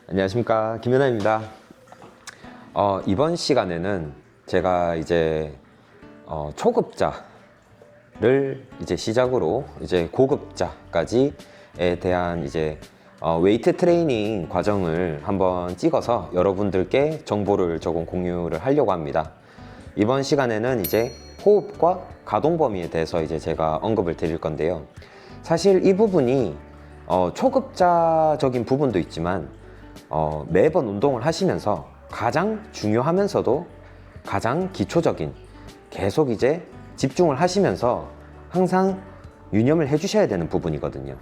안녕하십니까, 김연아입니다. 이번 시간에는 제가 이제 초급자를 이제 시작으로 이제 고급자까지에 대한 이제 웨이트 트레이닝 과정을 한번 찍어서 여러분들께 정보를 조금 공유를 하려고 합니다. 이번 시간에는 이제 호흡과 가동 범위에 대해서 이제 제가 언급을 드릴 건데요. 사실 이 부분이 초급자적인 부분도 있지만 매번 운동을 하시면서 가장 중요하면서도 가장 기초적인, 계속 이제 집중을 하시면서 항상 유념을 해 주셔야 되는 부분이거든요.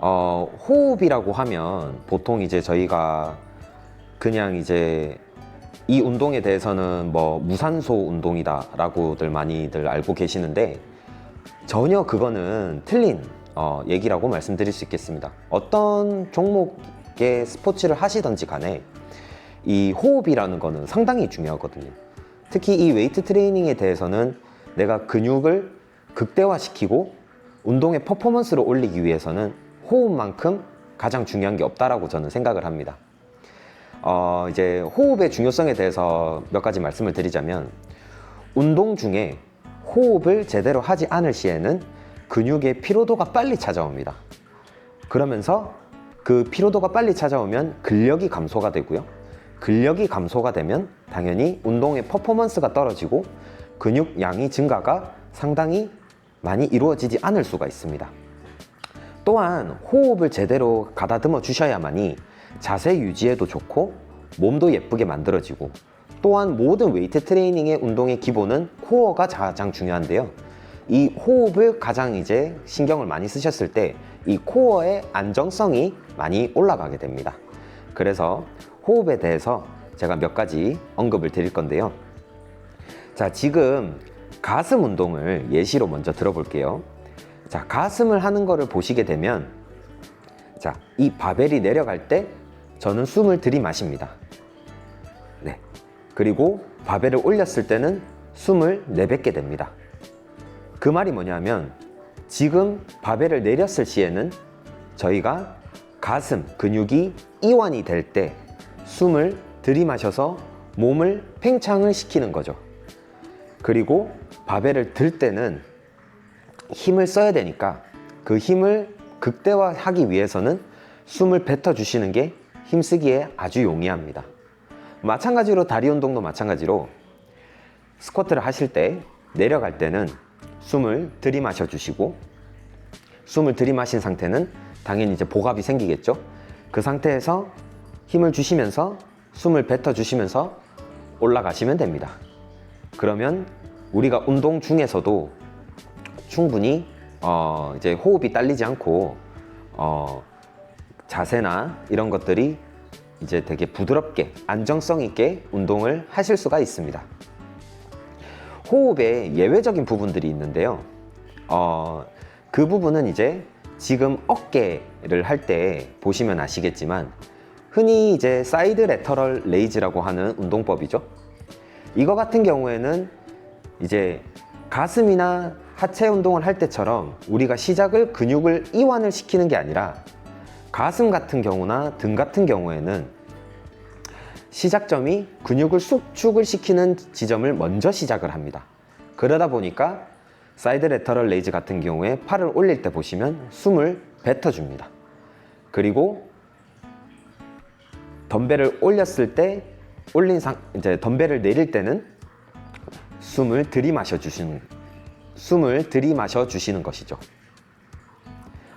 호흡이라고 하면 보통 이제 저희가 그냥 이제 이 운동에 대해서는 뭐 무산소 운동이다 라고들 많이들 알고 계시는데, 전혀 그거는 틀린 얘기라고 말씀드릴 수 있겠습니다. 어떤 종목의 스포츠를 하시던지 간에 이 호흡이라는 거는 상당히 중요하거든요. 특히 이 웨이트 트레이닝에 대해서는 내가 근육을 극대화시키고 운동의 퍼포먼스를 올리기 위해서는 호흡만큼 가장 중요한 게 없다라고 저는 생각을 합니다. 이제 호흡의 중요성에 대해서 몇 가지 말씀을 드리자면, 운동 중에 호흡을 제대로 하지 않을 시에는 근육의 피로도가 빨리 찾아옵니다. 그러면서 그 피로도가 빨리 찾아오면 근력이 감소가 되고요. 근력이 감소가 되면 당연히 운동의 퍼포먼스가 떨어지고 근육 양이 증가가 상당히 많이 이루어지지 않을 수가 있습니다. 또한 호흡을 제대로 가다듬어 주셔야만이 자세 유지에도 좋고 몸도 예쁘게 만들어지고, 또한 모든 웨이트 트레이닝의 운동의 기본은 코어가 가장 중요한데요. 이 호흡을 가장 이제 신경을 많이 쓰셨을 때 이 코어의 안정성이 많이 올라가게 됩니다. 그래서 호흡에 대해서 제가 몇 가지 언급을 드릴 건데요. 자, 지금 가슴 운동을 예시로 먼저 들어볼게요. 자, 가슴을 하는 거를 보시게 되면, 자, 이 바벨이 내려갈 때 저는 숨을 들이마십니다. 네. 그리고 바벨을 올렸을 때는 숨을 내뱉게 됩니다. 그 말이 뭐냐면, 지금 바벨을 내렸을 시에는 저희가 가슴 근육이 이완이 될 때 숨을 들이마셔서 몸을 팽창을 시키는 거죠. 그리고 바벨을 들 때는 힘을 써야 되니까 그 힘을 극대화하기 위해서는 숨을 뱉어 주시는 게 힘쓰기에 아주 용이합니다. 마찬가지로 다리 운동도 마찬가지로 스쿼트를 하실 때 내려갈 때는 숨을 들이마셔 주시고, 숨을 들이마신 상태는 당연히 이제 복압이 생기겠죠. 그 상태에서 힘을 주시면서 숨을 뱉어 주시면서 올라가시면 됩니다. 그러면 우리가 운동 중에서도 충분히 이제 호흡이 딸리지 않고 자세나 이런 것들이 이제 되게 부드럽게 안정성 있게 운동을 하실 수가 있습니다. 호흡에 예외적인 부분들이 있는데요. 그 부분은 이제 지금 어깨를 할 때 보시면 아시겠지만, 흔히 이제 사이드 레터럴 레이즈라고 하는 운동법이죠. 이거 같은 경우에는 이제 가슴이나 하체 운동을 할 때처럼 우리가 시작을 근육을 이완을 시키는 게 아니라, 가슴 같은 경우나 등 같은 경우에는 시작점이 근육을 수축을 시키는 지점을 먼저 시작을 합니다. 그러다 보니까 사이드 레터럴 레이즈 같은 경우에 팔을 올릴 때 보시면 숨을 뱉어줍니다. 그리고 덤벨을 올렸을 때 이제 덤벨을 내릴 때는 숨을 들이마셔 주시는 것이죠.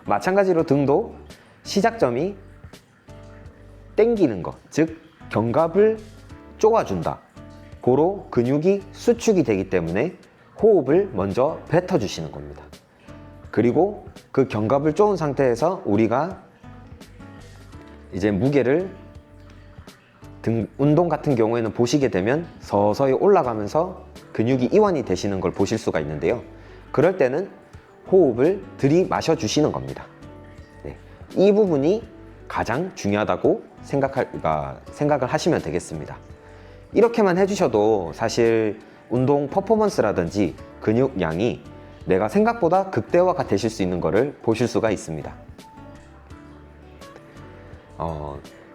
마찬가지로 등도 시작점이 당기는 것, 즉 견갑을 쪼아준다. 고로 근육이 수축이 되기 때문에 호흡을 먼저 뱉어 주시는 겁니다. 그리고 그 견갑을 쪼은 상태에서 우리가 이제 무게를 등 운동 같은 경우에는 보시게 되면 서서히 올라가면서 근육이 이완이 되시는 걸 보실 수가 있는데요. 그럴 때는 호흡을 들이마셔 주시는 겁니다. 네. 이 부분이 가장 중요하다고 생각을 하시면 되겠습니다. 이렇게만 해주셔도 사실 운동 퍼포먼스라든지 근육량이 내가 생각보다 극대화가 되실 수 있는 것을 보실 수가 있습니다.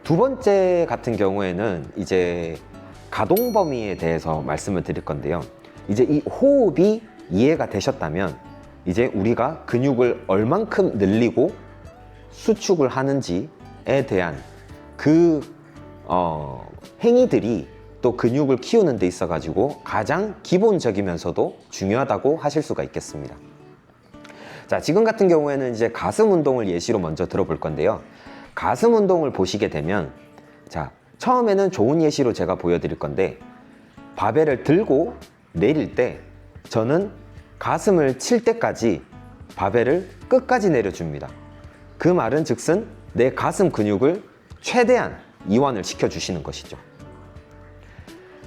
두 번째 같은 경우에는 이제 가동 범위에 대해서 말씀을 드릴 건데요. 이제 이 호흡이 이해가 되셨다면 이제 우리가 근육을 얼만큼 늘리고 수축을 하는지에 대한 그 행위들이 또 근육을 키우는 데 있어 가지고 가장 기본적이면서도 중요하다고 하실 수가 있겠습니다. 자, 지금 같은 경우에는 이제 가슴 운동을 예시로 먼저 들어볼 건데요. 가슴 운동을 보시게 되면, 자, 처음에는 좋은 예시로 제가 보여드릴 건데, 바벨을 들고 내릴 때 저는 가슴을 칠 때까지 바벨을 끝까지 내려줍니다. 그 말은 즉슨 내 가슴 근육을 최대한 이완을 시켜주시는 것이죠.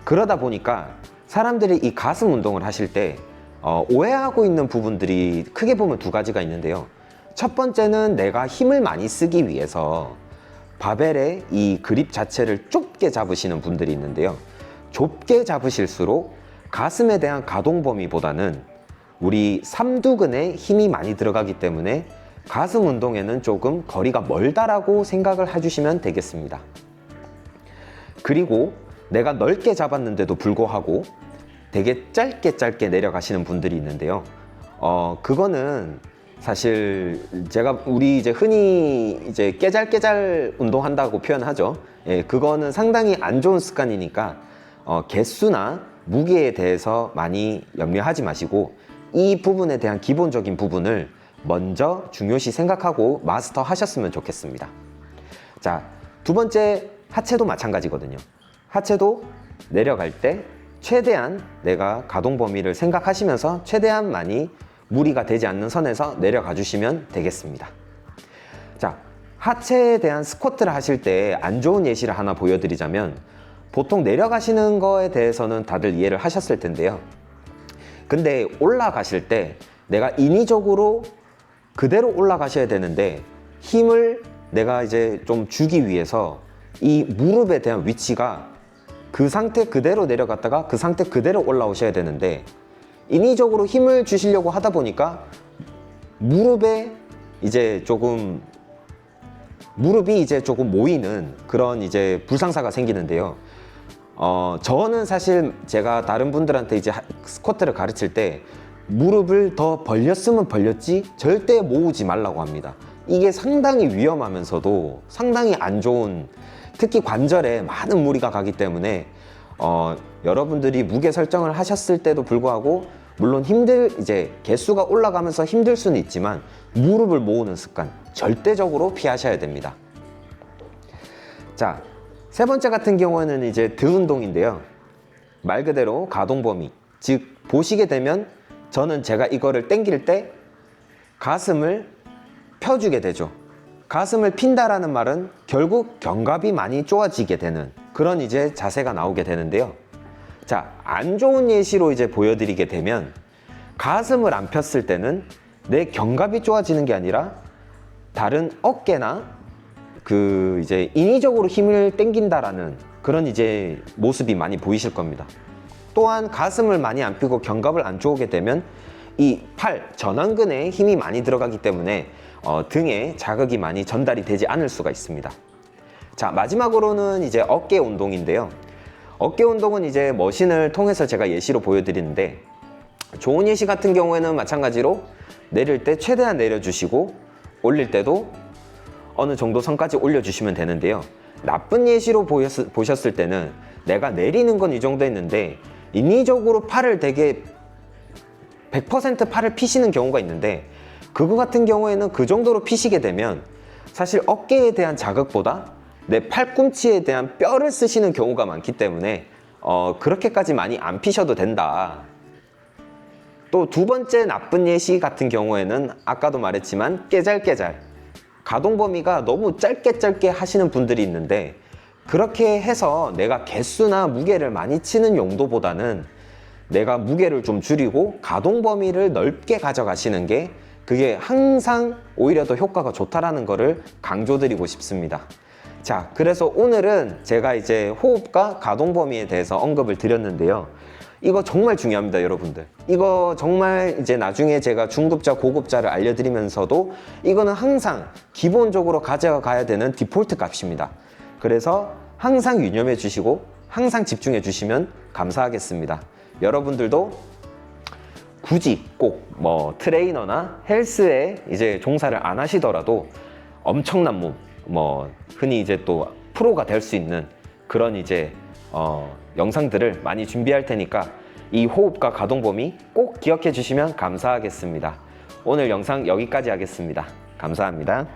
그러다 보니까 사람들이 이 가슴 운동을 하실 때 오해하고 있는 부분들이 크게 보면 두 가지가 있는데요. 첫 번째는 내가 힘을 많이 쓰기 위해서 바벨의 이 그립 자체를 좁게 잡으시는 분들이 있는데요. 좁게 잡으실수록 가슴에 대한 가동 범위보다는 우리 삼두근에 힘이 많이 들어가기 때문에 가슴 운동에는 조금 거리가 멀다라고 생각을 해주시면 되겠습니다. 그리고 내가 넓게 잡았는데도 불구하고 되게 짧게 내려가시는 분들이 있는데요. 그거는 사실 우리 이제 흔히 이제 깨잘깨잘 운동한다고 표현하죠. 예, 그거는 상당히 안 좋은 습관이니까 개수나 무게에 대해서 많이 염려하지 마시고 이 부분에 대한 기본적인 부분을 먼저 중요시 생각하고 마스터 하셨으면 좋겠습니다. 자, 두 번째 하체도 마찬가지거든요. 하체도 내려갈 때 최대한 내가 가동 범위를 생각하시면서 최대한 많이 무리가 되지 않는 선에서 내려가 주시면 되겠습니다. 자, 하체에 대한 스쿼트를 하실 때 안 좋은 예시를 하나 보여드리자면 보통 내려가시는 거에 대해서는 다들 이해를 하셨을 텐데요. 근데 올라가실 때 내가 인위적으로 그대로 올라가셔야 되는데 힘을 내가 이제 좀 주기 위해서 이 무릎에 대한 위치가 그 상태 그대로 내려갔다가 그 상태 그대로 올라오셔야 되는데 인위적으로 힘을 주시려고 하다 보니까 무릎이 이제 조금 모이는 그런 이제 불상사가 생기는데요. 저는 사실 제가 다른 분들한테 이제 스쿼트를 가르칠 때 무릎을 더 벌렸으면 벌렸지 절대 모으지 말라고 합니다. 이게 상당히 위험하면서도 상당히 안 좋은, 특히 관절에 많은 무리가 가기 때문에 여러분들이 무게 설정을 하셨을 때도 불구하고 물론 이제 개수가 올라가면서 힘들 수는 있지만 무릎을 모으는 습관 절대적으로 피하셔야 됩니다. 자, 세 번째 같은 경우는 이제 등 운동인데요. 말 그대로 가동 범위, 즉 보시게 되면 저는 제가 이거를 당길 때 가슴을 펴주게 되죠. 가슴을 핀다라는 말은 결국 견갑이 많이 좋아지게 되는 그런 이제 자세가 나오게 되는데요. 자, 안 좋은 예시로 이제 보여드리게 되면 가슴을 안 폈을 때는 내 견갑이 좋아지는 게 아니라 다른 어깨나 그 이제 인위적으로 힘을 당긴다라는 그런 이제 모습이 많이 보이실 겁니다. 또한 가슴을 많이 안 펴고 견갑을 안 쪼게 되면 이 팔 전완근에 힘이 많이 들어가기 때문에 등에 자극이 많이 전달이 되지 않을 수가 있습니다. 자, 마지막으로는 이제 어깨 운동인데요. 어깨 운동은 이제 머신을 통해서 제가 예시로 보여드리는데 좋은 예시 같은 경우에는 마찬가지로 내릴 때 최대한 내려주시고 올릴 때도 어느 정도 선까지 올려주시면 되는데요. 나쁜 예시로 보셨을 때는 내가 내리는 건 이 정도 했는데 인위적으로 팔을 되게 100% 팔을 피시는 경우가 있는데 그거 같은 경우에는 그 정도로 피시게 되면 사실 어깨에 대한 자극보다 내 팔꿈치에 대한 뼈를 쓰시는 경우가 많기 때문에 그렇게까지 많이 안 피셔도 된다. 또 두 번째 나쁜 예시 같은 경우에는 아까도 말했지만 깨잘깨잘 가동 범위가 너무 짧게 하시는 분들이 있는데 그렇게 해서 내가 개수나 무게를 많이 치는 용도보다는 내가 무게를 좀 줄이고 가동 범위를 넓게 가져가시는 게 그게 항상 오히려 더 효과가 좋다라는 거를 강조드리고 싶습니다. 자, 그래서 오늘은 제가 이제 호흡과 가동 범위에 대해서 언급을 드렸는데요. 이거 정말 중요합니다, 여러분들. 이거 정말 이제 나중에 제가 중급자, 고급자를 알려드리면서도 이거는 항상 기본적으로 가져가야 되는 디폴트 값입니다. 그래서 항상 유념해 주시고 항상 집중해 주시면 감사하겠습니다. 여러분들도 굳이 꼭 뭐 트레이너나 헬스에 이제 종사를 안 하시더라도 엄청난 몸, 뭐 흔히 이제 또 프로가 될 수 있는 그런 이제 영상들을 많이 준비할 테니까 이 호흡과 가동 범위 꼭 기억해 주시면 감사하겠습니다. 오늘 영상 여기까지 하겠습니다. 감사합니다.